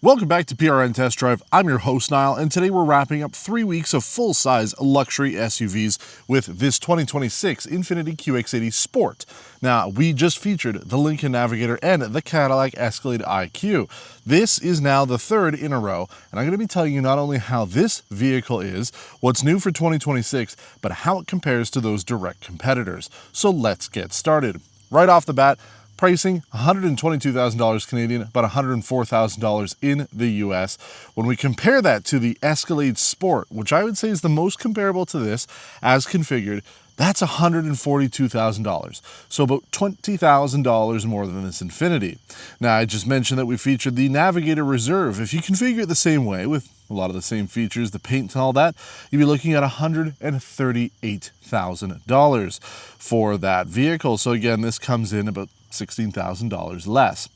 Welcome back to PRN Test Drive. I'm your host, Nile, and today we're wrapping up 3 weeks of full-size luxury SUVs with this 2026 INFINITI QX80 Sport. Now, we just featured the Lincoln Navigator and the Cadillac Escalade IQ. This is now the third in a row, and I'm going to be telling you not only how this vehicle is, what's new for 2026, but how it compares to those direct competitors. So let's get started. Right off the bat, pricing $122,000 Canadian, about $104,000 in the US. When we compare that to the Escalade Sport, which I would say is the most comparable to this as configured, that's $142,000. So about $20,000 more than this Infiniti. Now, I just mentioned that we featured the Navigator Reserve. If you configure it the same way with a lot of the same features, the paint and all that, you'd be looking at $138,000 for that vehicle. So again, this comes in about $16,000 less.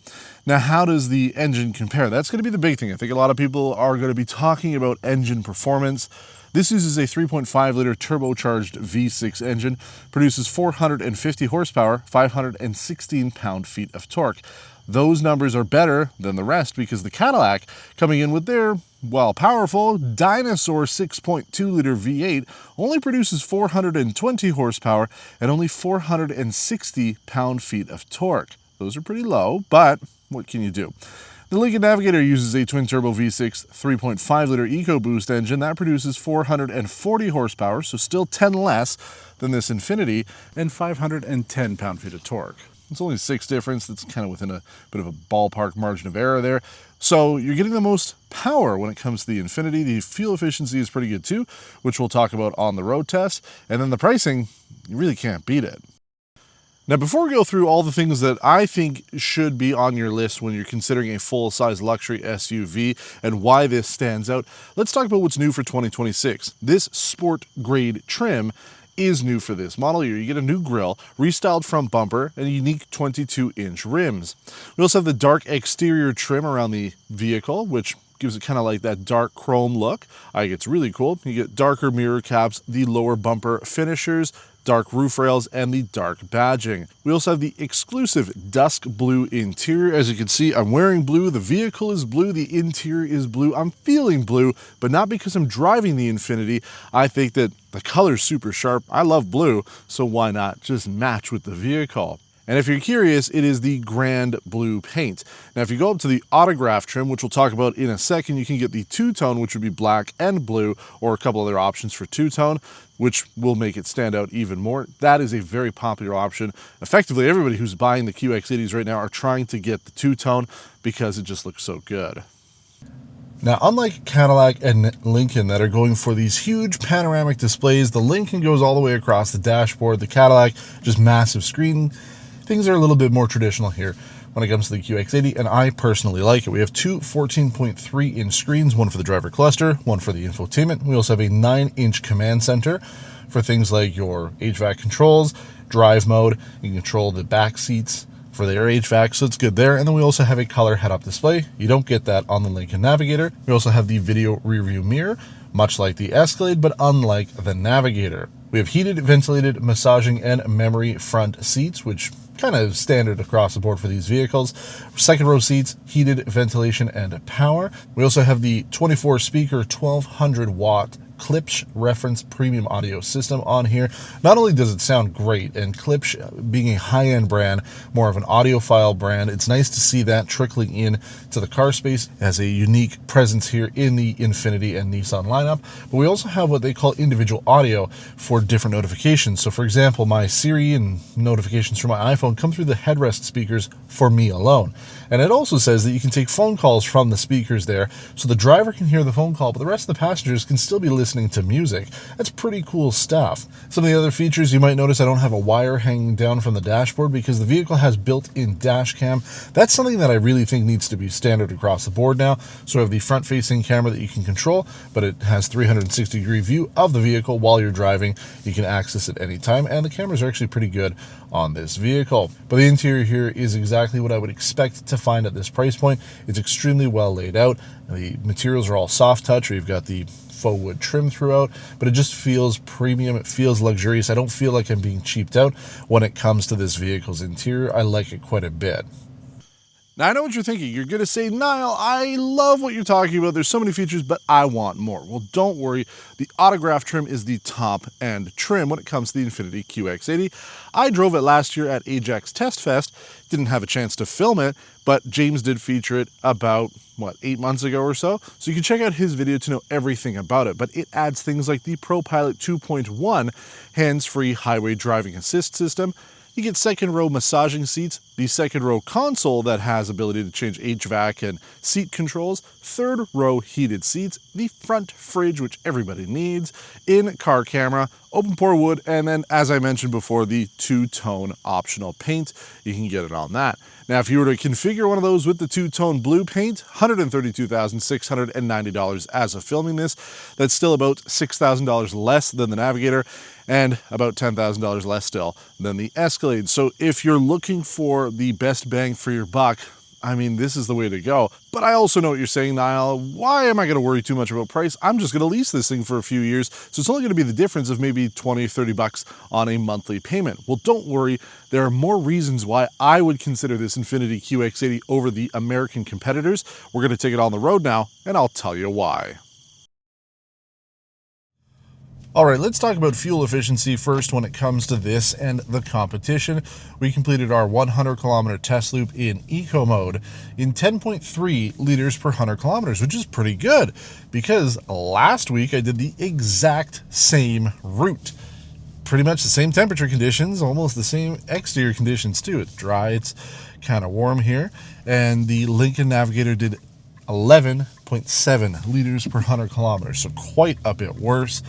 Now, how does the engine compare? That's going to be the big thing. I think a lot of people are going to be talking about engine performance. This uses a 3.5-liter turbocharged V6 engine, produces 450 horsepower, 516 pound-feet of torque. Those numbers are better than the rest because the Cadillac, coming in with their, well, powerful Dinosaur 6.2-liter V8, only produces 420 horsepower and only 460 pound-feet of torque. Those are pretty low, but what can you do? The Lincoln Navigator uses a twin-turbo V6 3.5-liter EcoBoost engine that produces 440 horsepower, so still 10 less than this Infiniti, and 510 pound-feet of torque. It's only 6 difference. That's kind of within a bit of a ballpark margin of error there. So you're getting the most power when it comes to the Infiniti. The fuel efficiency is pretty good too, which we'll talk about on the road test. And then the pricing, you really can't beat it. Now, before we go through all the things that I think should be on your list when you're considering a full-size luxury SUV and why this stands out, let's talk about what's new for 2026. This sport grade trim is new for this model year. You get a new grille, restyled front bumper, and unique 22-inch rims. We also have the dark exterior trim around the vehicle, which gives it kind of like that dark chrome look. I think it's really cool. You get darker mirror caps, the lower bumper finishers, dark roof rails, and the dark badging. We also have the exclusive dusk blue interior. As you can see, I'm wearing blue, the vehicle is blue, the interior is blue. I'm feeling blue, but not because I'm driving the Infiniti. I think that the color's super sharp. I love blue, so why not just match with the vehicle? And if you're curious, it is the Grand Blue paint. Now, if you go up to the Autograph trim, which we'll talk about in a second, you can get the two-tone, which would be black and blue, or a couple other options for two-tone, which will make it stand out even more. That is a very popular option. Effectively, everybody who's buying the QX80s right now are trying to get the two-tone because it just looks so good. Now, unlike Cadillac and Lincoln that are going for these huge panoramic displays, the Lincoln goes all the way across the dashboard. The Cadillac, just massive screen. Things are a little bit more traditional here when it comes to the QX80, and I personally like it. We have two 14.3-inch screens, one for the driver cluster, one for the infotainment. We also have a 9-inch command center for things like your HVAC controls, drive mode. You can control the back seats for their HVAC, so it's good there. And then we also have a color head-up display. You don't get that on the Lincoln Navigator. We also have the video rear-view mirror, much like the Escalade, but unlike the Navigator. We have heated, ventilated, massaging, and memory front seats, which kind of standard across the board for these vehicles. Second row seats, heated, ventilation, and power. We also have the 24-speaker, 1200-watt Klipsch reference premium audio system on here. Not only does it sound great, and Klipsch being a high-end brand, more of an audiophile brand, it's nice to see that trickling in to the car space. It has a unique presence here in the Infiniti and Nissan lineup. But we also have what they call individual audio for different notifications. So for example, my Siri and notifications from my iPhone come through the headrest speakers for me alone. And it also says that you can take phone calls from the speakers there, so the driver can hear the phone call, but the rest of the passengers can still be listening to music. That's pretty cool stuff. Some of the other features you might notice, I don't have a wire hanging down from the dashboard because the vehicle has built-in dash cam. That's something that I really think needs to be standard across the board now. So we have the front-facing camera that you can control, but it has 360-degree view of the vehicle while you're driving. You can access it anytime, and the cameras are actually pretty good on this vehicle. But the interior here is exactly what I would expect to find at this price point. It's extremely well laid out. The materials are all soft touch, or you've got the faux wood trim throughout, but it just feels premium. It feels luxurious. I don't feel like I'm being cheaped out when it comes to this vehicle's interior. I like it quite a bit. Now, I know what you're thinking. You're going to say, Nile, I love what you're talking about. There's so many features, but I want more. Well, don't worry. The autograph trim is the top-end trim when it comes to the INFINITI QX80. I drove it last year at Ajax Test Fest. Didn't have a chance to film it, but James did feature it about, 8 months ago or so. So you can check out his video to know everything about it. But it adds things like the ProPilot 2.1 hands-free highway driving assist system. You get second row massaging seats, the second row console that has ability to change HVAC and seat controls, third row heated seats, the front fridge, which everybody needs, in-car camera, open pore wood, and then, as I mentioned before, the two-tone optional paint. You can get it on that. Now, if you were to configure one of those with the two-tone blue paint, $132,690 as of filming this. That's still about $6,000 less than the Navigator and about $10,000 less still than the Escalade. So if you're looking for the best bang for your buck, I mean, this is the way to go. But I also know what you're saying, Nile. Why am I going to worry too much about price? I'm just going to lease this thing for a few years, so it's only going to be the difference of maybe 20, 30 bucks on a monthly payment. Well, don't worry. There are more reasons why I would consider this INFINITI QX80 over the American competitors. We're going to take it on the road now, and I'll tell you why. All right, let's talk about fuel efficiency first when it comes to this and the competition. We completed our 100-kilometer test loop in eco mode in 10.3 liters per 100 kilometers, which is pretty good because last week I did the exact same route. Pretty much the same temperature conditions, almost the same exterior conditions too. It's dry, it's kind of warm here. And the Lincoln Navigator did 11.7 liters per 100 kilometers, so quite a bit worse.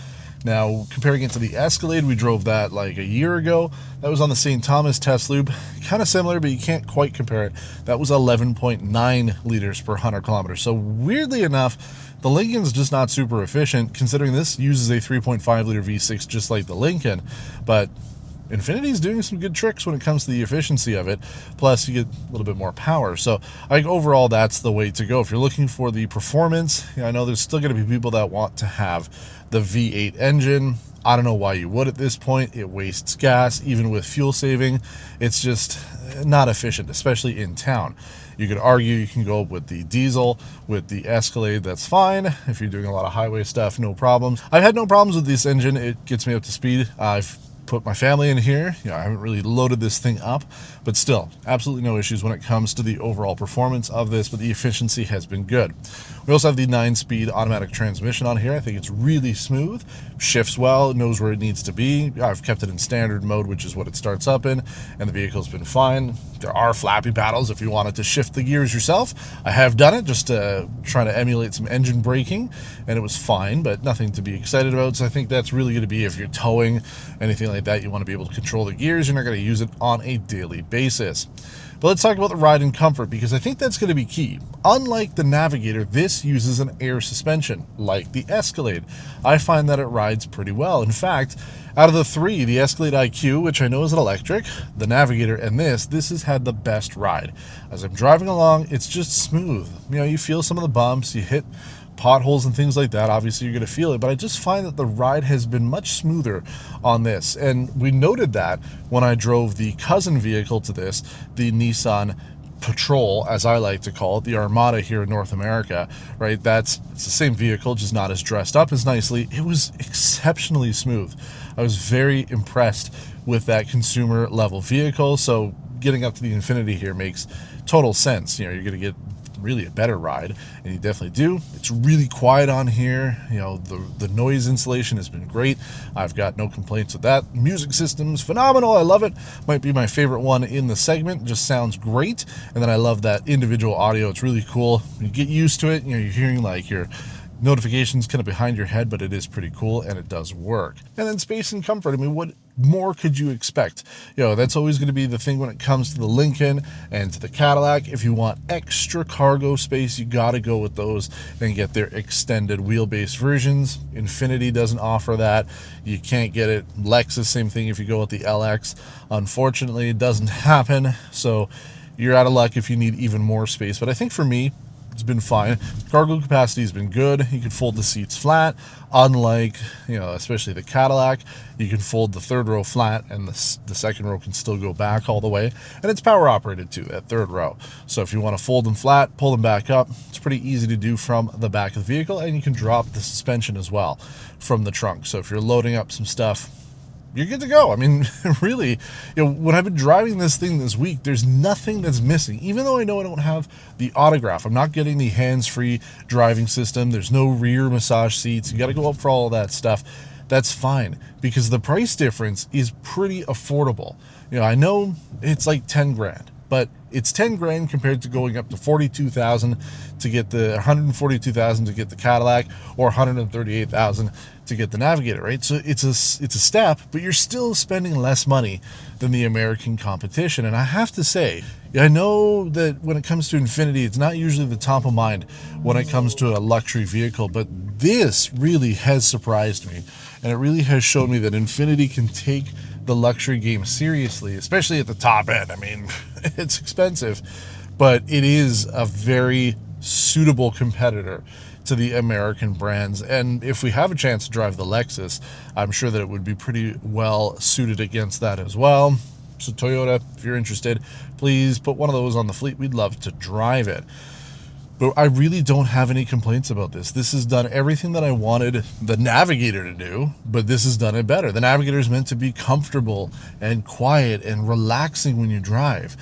Now, comparing it to the Escalade, we drove that like a year ago. That was on the St. Thomas test loop. Kind of similar, but you can't quite compare it. That was 11.9 liters per 100 kilometers. So weirdly enough, the Lincoln's just not super efficient, considering this uses a 3.5 liter V6 just like the Lincoln. But INFINITI's doing some good tricks when it comes to the efficiency of it. Plus, you get a little bit more power. So I think overall, that's the way to go. If you're looking for the performance, I know there's still going to be people that want to have the V8 engine. I don't know why you would at this point. It wastes gas, even with fuel saving. It's just not efficient, especially in town. You could argue you can go with the diesel, with the Escalade, that's fine. If you're doing a lot of highway stuff, no problems. I've had no problems with this engine. It gets me up to speed. I've put my family in here. I haven't really loaded this thing up, but still, absolutely no issues when it comes to the overall performance of this, but the efficiency has been good. We also have the 9-speed automatic transmission on here. I think it's really smooth, shifts well, knows where it needs to be. I've kept it in standard mode, which is what it starts up in, and the vehicle's been fine. There are flappy paddles if you wanted to shift the gears yourself. I have done it just to try to emulate some engine braking, and it was fine, but nothing to be excited about. So I think that's really going to be if you're towing, anything like that, you want to be able to control the gears. You're not going to use it on a daily basis. But let's talk about the ride and comfort, because I think that's going to be key. Unlike the Navigator, this uses an air suspension, like the Escalade. I find that it rides pretty well. In fact, out of the three, the Escalade IQ, which I know is an electric, the Navigator, and this has had the best ride. As I'm driving along, it's just smooth. You feel some of the bumps, you hit potholes and things like that. Obviously, you're going to feel it, but I just find that the ride has been much smoother on this. And we noted that when I drove the cousin vehicle to this, the Nissan Patrol, as I like to call it, the Armada here in North America, right? It's the same vehicle, just not as dressed up as nicely. It was exceptionally smooth. I was very impressed with that consumer level vehicle. So getting up to the INFINITI here makes total sense. You're going to get really a better ride, and you definitely do. It's really quiet on here. The noise insulation has been great. I've got no complaints with that. Music system's phenomenal. I love it. Might be my favorite one in the segment. Just sounds great. And then I love that individual audio. It's really cool. You get used to it. You're hearing like your notifications kind of behind your head, but it is pretty cool and it does work. And then space and comfort. I mean, what more could you expect? That's always going to be the thing when it comes to the Lincoln and to the Cadillac. If you want extra cargo space, you got to go with those and get their extended wheelbase versions. INFINITI doesn't offer that. You can't get it. Lexus, same thing if you go with the LX. Unfortunately, it doesn't happen. So you're out of luck if you need even more space. But I think for me, It's been fine. Cargo capacity has been good. You can fold the seats flat, unlike, especially the Cadillac. You can fold the third row flat, and the second row can still go back all the way. And it's power operated too, that third row. So if you want to fold them flat, pull them back up, it's pretty easy to do from the back of the vehicle, and you can drop the suspension as well from the trunk. So if you're loading up some stuff, you're good to go. I mean, really, when I've been driving this thing this week, there's nothing that's missing. Even though I know I don't have the autograph, I'm not getting the hands-free driving system. There's no rear massage seats. You got to go up for all of that stuff. That's fine, because the price difference is pretty affordable. I know it's like 10 grand, but it's 10 grand compared to going up to 42,000 to get the 142,000 to get the Cadillac, or 138,000 to get the Navigator, right? So it's a step, but you're still spending less money than the American competition. And I have to say, I know that when it comes to Infiniti, it's not usually the top of mind when it comes to a luxury vehicle, but this really has surprised me, and it really has shown me that Infiniti can take the luxury game seriously, especially at the top end. I mean, it's expensive, but it is a very suitable competitor to the American brands. And if we have a chance to drive the Lexus, I'm sure that it would be pretty well suited against that as well. So Toyota, if you're interested, please put one of those on the fleet. We'd love to drive it. But I really don't have any complaints about this. This has done everything that I wanted the Navigator to do, but this has done it better. The Navigator is meant to be comfortable and quiet and relaxing when you drive.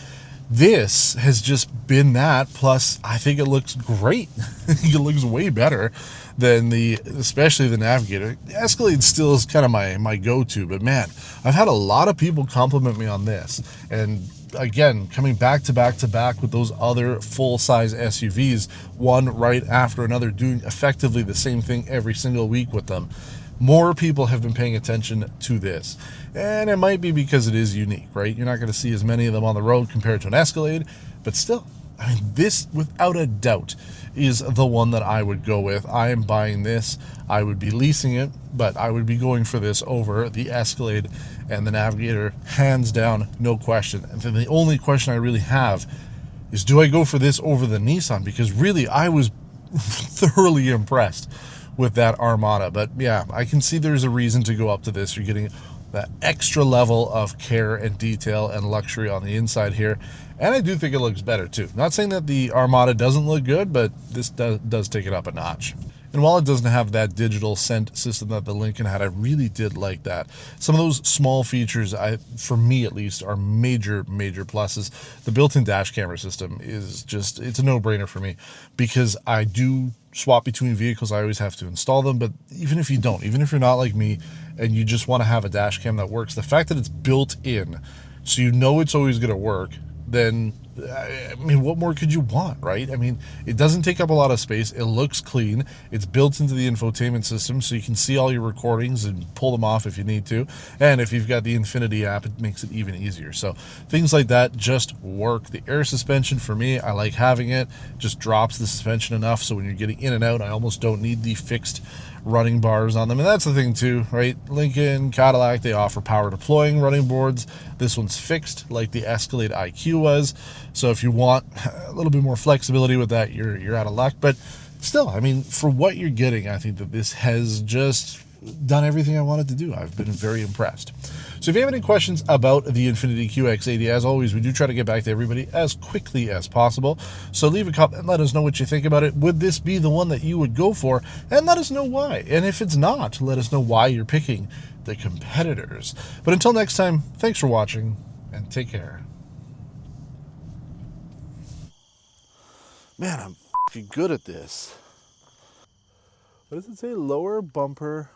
This has just been that, plus I think it looks great. It looks way better than especially the Navigator. The Escalade still is kind of my go-to, but man, I've had a lot of people compliment me on this. And again, coming back to back with those other full-size SUVs, one right after another, doing effectively the same thing every single week with them, more people have been paying attention to this. And it might be because it is unique, right? You're not going to see as many of them on the road compared to an Escalade, but still, I mean, this, without a doubt, is the one that I would go with. I am buying this. I would be leasing it, but I would be going for this over the Escalade and the Navigator, hands down, no question. And then the only question I really have is, do I go for this over the Nissan? Because really, I was thoroughly impressed with that Armada. But yeah, I can see there's a reason to go up to this. You're getting that extra level of care and detail and luxury on the inside here. And I do think it looks better too. Not saying that the Armada doesn't look good, but this does take it up a notch. And while it doesn't have that digital scent system that the Lincoln had, I really did like that. Some of those small features, for me at least, are major pluses. The built-in dash camera system is just, it's a no-brainer for me, because I do swap between vehicles. I always have to install them, but even if you don't, even if you're not like me and you just want to have a dash cam that works, the fact that it's built in, so you know it's always going to work, then I mean, what more could you want, right? I mean, it doesn't take up a lot of space. It looks clean. It's built into the infotainment system, so you can see all your recordings and pull them off if you need to. And if you've got the Infiniti app, it makes it even easier. So things like that just work. The air suspension, for me, I like having it. Just drops the suspension enough, so when you're getting in and out, I almost don't need the fixed running bars on them. And that's the thing too, right? Lincoln, Cadillac, they offer power deploying running boards. This one's fixed like the Escalade IQ was. So if you want a little bit more flexibility with that, you're out of luck. But still, I mean, for what you're getting, I think that this has just done everything I wanted to do. I've been very impressed. So if you have any questions about the Infiniti QX80, as always, we do try to get back to everybody as quickly as possible. So leave a comment and let us know what you think about it. Would this be the one that you would go for? And let us know why. And if it's not, let us know why you're picking the competitors. But until next time, thanks for watching and take care. Man, I'm fucking good at this. What does it say? Lower bumper